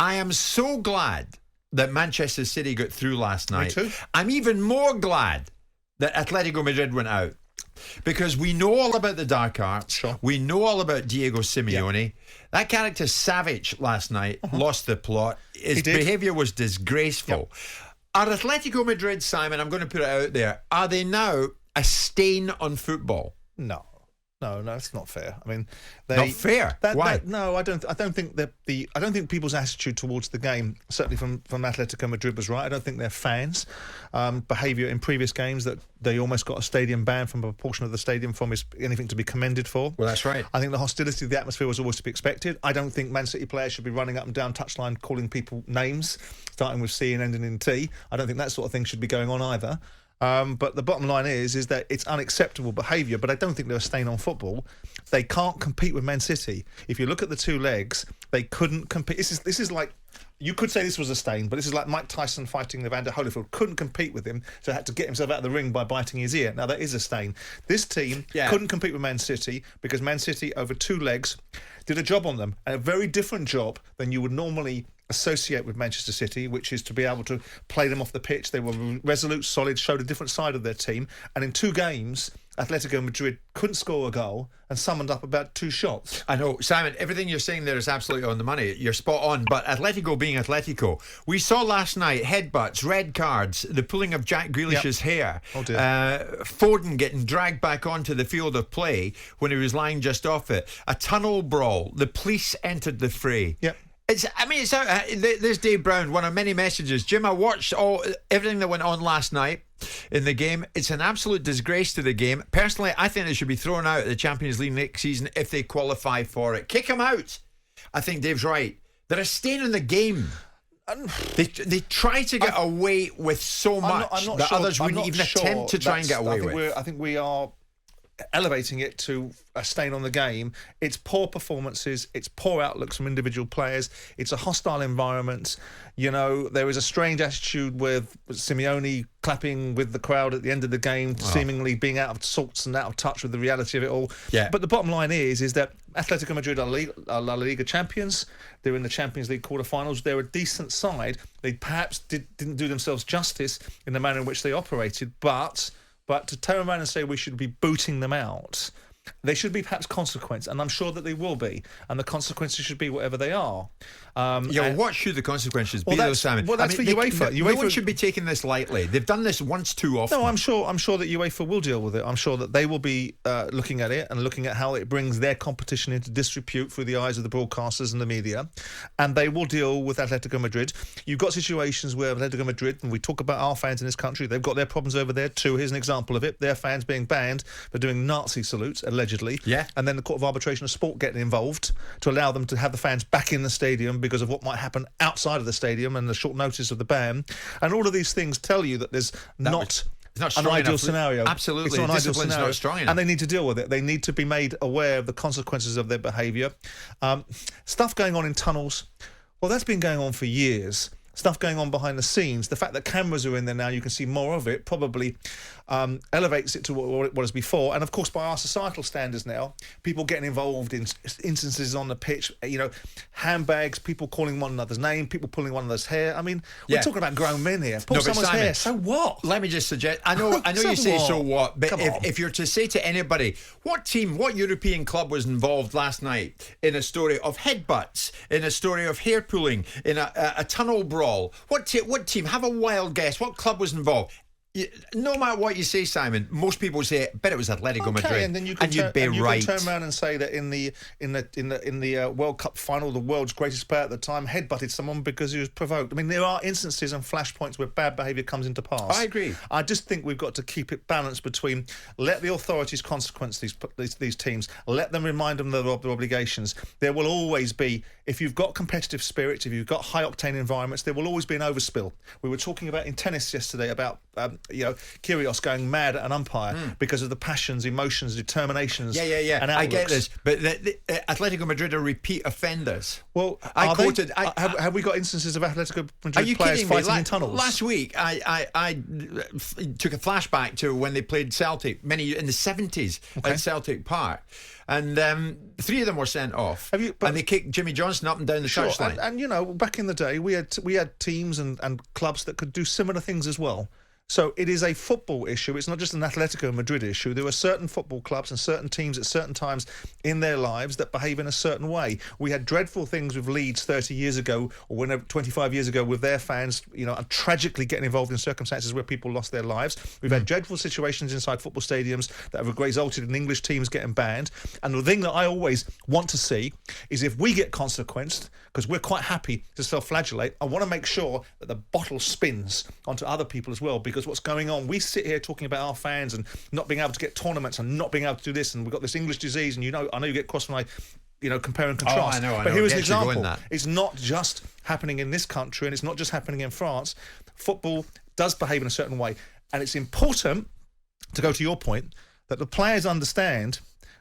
I am so glad that Manchester City got through last night. Me too. I'm even more glad that Atletico Madrid went out. Because we know all about the dark arts. Sure. We know all about Diego Simeone. Yeah. That character Savic last night lost the plot. His behaviour was disgraceful. Are Atletico Madrid, Simon, I'm going to put it out there, are they now a stain on football? No, it's not fair. I mean, not fair. Why? No, I don't think that I don't think people's attitude towards the game, certainly from Atletico Madrid, was right. I don't think their fans' behaviour in previous games, that they almost got a stadium ban from a portion of the stadium from, is anything to be commended for. Well, that's right. I think the hostility of the atmosphere was always to be expected. I don't think Man City players should be running up and down touchline calling people names, starting with C and ending in T. I don't think that sort of thing should be going on either. But the bottom line is that it's unacceptable behaviour, but I don't think they're a stain on football. They can't compete with Man City. If you look at the two legs, they couldn't compete. This is like, you could say this was a stain, but this is like Mike Tyson fighting Evander Holyfield. Couldn't compete with him, so had to get himself out of the ring by biting his ear. Now, that is a stain. This team couldn't compete with Man City because Man City, over two legs, did a job on them, and a very different job than you would normally associate with Manchester City, which is to be able to play them off the pitch. They were resolute, solid, showed a different side of their team, and in two games, Atletico Madrid couldn't score a goal and summoned up about two shots. I know, Simon, everything you're saying there is absolutely on the money. You're spot on, but Atletico being Atletico, we saw last night headbutts, red cards, the pulling of Jack Grealish's hair, Foden getting dragged back onto the field of play when he was lying just off it, a tunnel brawl, the police entered the fray. It's out. There's Dave Brown, one of many messages. Jim, I watched everything that went on last night in the game. It's an absolute disgrace to the game. Personally, I think they should be thrown out of the Champions League next season if they qualify for it. Kick them out. I think Dave's right. They're a stain in the game. They try to get away with so much that others wouldn't even attempt to try and get away with. I think we are elevating it to a stain on the game. It's poor performances, it's poor outlooks from individual players, it's a hostile environment. You know, there is a strange attitude with Simeone clapping with the crowd at the end of the game, seemingly being out of sorts and out of touch with the reality of it all. But the bottom line is that Atletico Madrid are La Liga champions. They're in the Champions League quarterfinals. They're a decent side. They perhaps didn't do themselves justice in the manner in which they operated, but to turn around and say we should be booting them out, there should be perhaps consequence, and I'm sure that they will be, and the consequences should be whatever they are. What should the consequences be, though, Simon? Well, that's for UEFA. No one should be taking this lightly. They've done this once too often. No, I'm sure that UEFA will deal with it. I'm sure that they will be looking at it and looking at how it brings their competition into disrepute through the eyes of the broadcasters and the media, and they will deal with Atletico Madrid. You've got situations where Atletico Madrid, and we talk about our fans in this country, they've got their problems over there too. Here's an example of it. Their fans being banned for doing Nazi salutes, allegedly. And then the Court of Arbitration of Sport getting involved to allow them to have the fans back in the stadium because of what might happen outside of the stadium and the short notice of the ban. And all of these things tell you that there's not an ideal scenario. Absolutely. It's not an ideal scenario. Not strong enough. And they need to deal with it. They need to be made aware of the consequences of their behaviour. Stuff going on in tunnels, well, that's been going on for years. Stuff going on behind the scenes. The fact that cameras are in there now, you can see more of it, probably elevates it to what it was before. And of course, by our societal standards now, people getting involved in instances on the pitch, handbags, people calling one another's name, people pulling one another's hair. I mean, we're talking about grown men here. Pull someone's hair. So what? Let me just suggest, I know you say so what, but if you're to say to anybody, what European club was involved last night in a story of headbutts, in a story of hair pulling, in a tunnel brawl, what team? Have a wild guess. What club was involved? No matter what you say, Simon, most people say, "Bet it was Atletico Madrid," and then you can you'd be right. Can turn around and say that in the World Cup final, the world's greatest player at the time headbutted someone because he was provoked. I mean, there are instances and flashpoints where bad behaviour comes into pass. I agree. I just think we've got to keep it balanced between let the authorities consequence these teams, let them remind them of their obligations. There will always be, if you've got competitive spirits, if you've got high octane environments, there will always be an overspill. We were talking about in tennis yesterday about Kyrgios going mad at an umpire because of the passions, emotions, determinations. Yeah. And I get this, but the Atletico Madrid are repeat offenders. Well, have we got instances of Atletico Madrid players fighting in tunnels? Last week, I took a flashback to when they played Celtic in the 70s at Celtic Park. And 3 of them were sent off. And they kicked Jimmy Johnson up and down the touchline. And back in the day, we had teams and clubs that could do similar things as well. So it is a football issue. It's not just an Atletico Madrid issue. There are certain football clubs and certain teams at certain times in their lives that behave in a certain way. We had dreadful things with Leeds 30 years ago, or 25 years ago, with their fans, tragically getting involved in circumstances where people lost their lives. We've had dreadful situations inside football stadiums that have resulted in English teams getting banned. And the thing that I always want to see is if we get consequenced, because we're quite happy to self-flagellate, I want to make sure that the bottle spins onto other people as well, because what's going on, we sit here talking about our fans and not being able to get tournaments and not being able to do this, and we've got this English disease, and I know you get cross when I compare and contrast. I know. But here is an example. It's not just happening in this country, and it's not just happening in France. Football does behave in a certain way, and it's important, to go to your point, that the players understand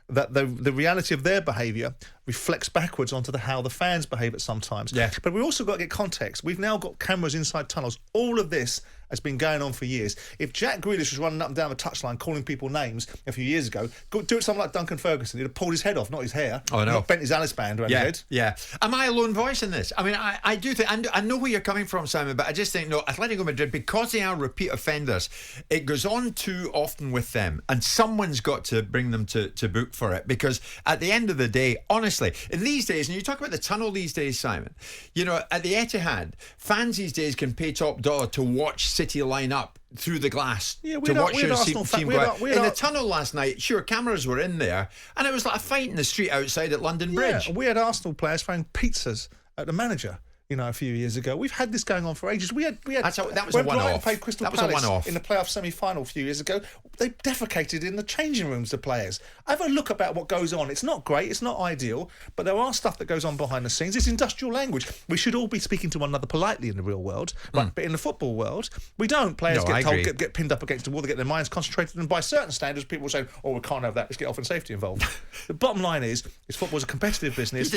that the reality of their behaviour reflects backwards onto how the fans behave at some times. Yeah. But we've also got to get context. We've now got cameras inside tunnels. All of this has been going on for years. If Jack Grealish was running up and down the touchline calling people names a few years ago, do it something like Duncan Ferguson. He'd have pulled his head off, not his hair. Oh, no. Not bent his Alice band around his head. Yeah. Am I a lone voice in this? I mean, I do think, I know where you're coming from, Simon, but I just think, no, Atletico Madrid, because they are repeat offenders, it goes on too often with them, and someone's got to bring them to book for it, because at the end of the day, honestly, in these days, and you talk about the tunnel these days, Simon, at the Etihad, fans these days can pay top dollar to watch City line up through the glass to watch your team go out. In the tunnel last night, sure, cameras were in there, and it was like a fight in the street outside at London Bridge. We had Arsenal players throwing pizzas at the manager. A few years ago. We've had this going on for ages. We had that was a one-off. Brighton played Crystal Palace in the playoff semi-final a few years ago. They defecated in the changing rooms, the players. Have a look about what goes on. It's not great, it's not ideal, but there are stuff that goes on behind the scenes. It's industrial language. We should all be speaking to one another politely in the real world, but in the football world, we don't. Players get pinned up against the wall, they get their minds concentrated, and by certain standards, people say, we can't have that, let's get health and safety involved. The bottom line is football's a competitive business.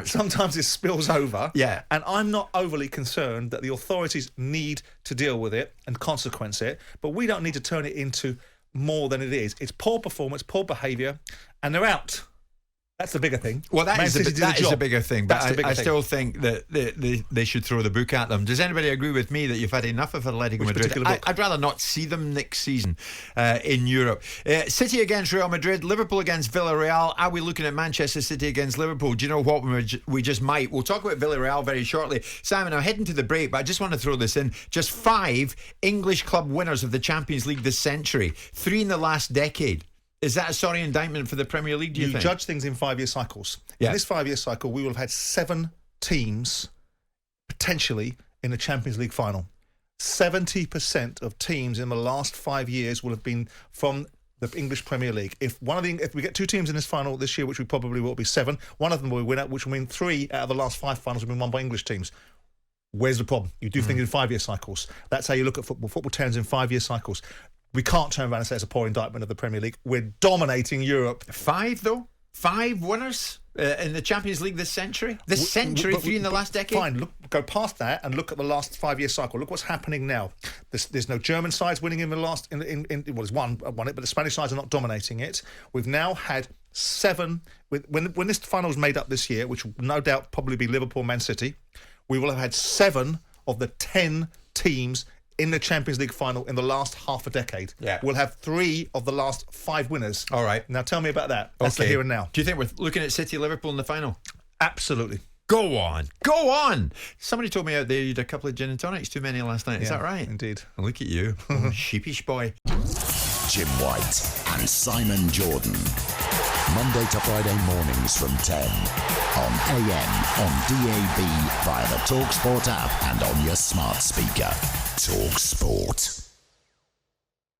Sometimes it spills over, and I'm not overly concerned that the authorities need to deal with it and consequence it, but we don't need to turn it into more than it is. It's poor performance, poor behaviour, and they're out. That's the bigger thing. Well, that is a bigger thing, but I still think that they should throw the book at them. Does anybody agree with me that you've had enough of Atletico Madrid? I'd rather not see them next season in Europe. City against Real Madrid, Liverpool against Villarreal. Are we looking at Manchester City against Liverpool? Do you know what? We just might. We'll talk about Villarreal very shortly. Simon, I'm heading to the break, but I just want to throw this in. Just 5 English club winners of the Champions League this century, 3 in the last decade. Is that a sorry indictment for the Premier League, do you think? You judge things in 5-year cycles. Yeah. In this 5-year cycle, we will have had 7 teams potentially in the Champions League final. 70% of teams in the last 5 years will have been from the English Premier League. If we get 2 teams in this final this year, which we probably will be 7, one of them will win out, which will mean 3 out of the last 5 finals have been won by English teams. Where's the problem? You do things in 5-year cycles. That's how you look at football. Football turns in 5-year cycles. We can't turn around and say it's a poor indictment of the Premier League. We're dominating Europe. 5, though? 5 winners in the Champions League this century? This century, 3 in the last decade? Fine, go past that and look at the last 5-year cycle. Look what's happening now. There's no German sides winning in the last... there's one won it, but the Spanish sides are not dominating it. We've now had 7... When this final is made up this year, which will no doubt probably be Liverpool, Man City, we will have had 7 of the 10 teams in the Champions League final in the last half a decade. Yeah. We'll have 3 of the last 5 winners. All right. Now tell me about that. That's the here and now. Do you think we're looking at City Liverpool in the final? Absolutely. Go on. Somebody told me out there you'd a couple of gin and tonics too many last night. Is that right? Indeed. And look at you. Sheepish boy. Jim White and Simon Jordan. Monday to Friday mornings from 10 on AM, on DAB, via the talkSPORT app and on your smart speaker. talkSPORT.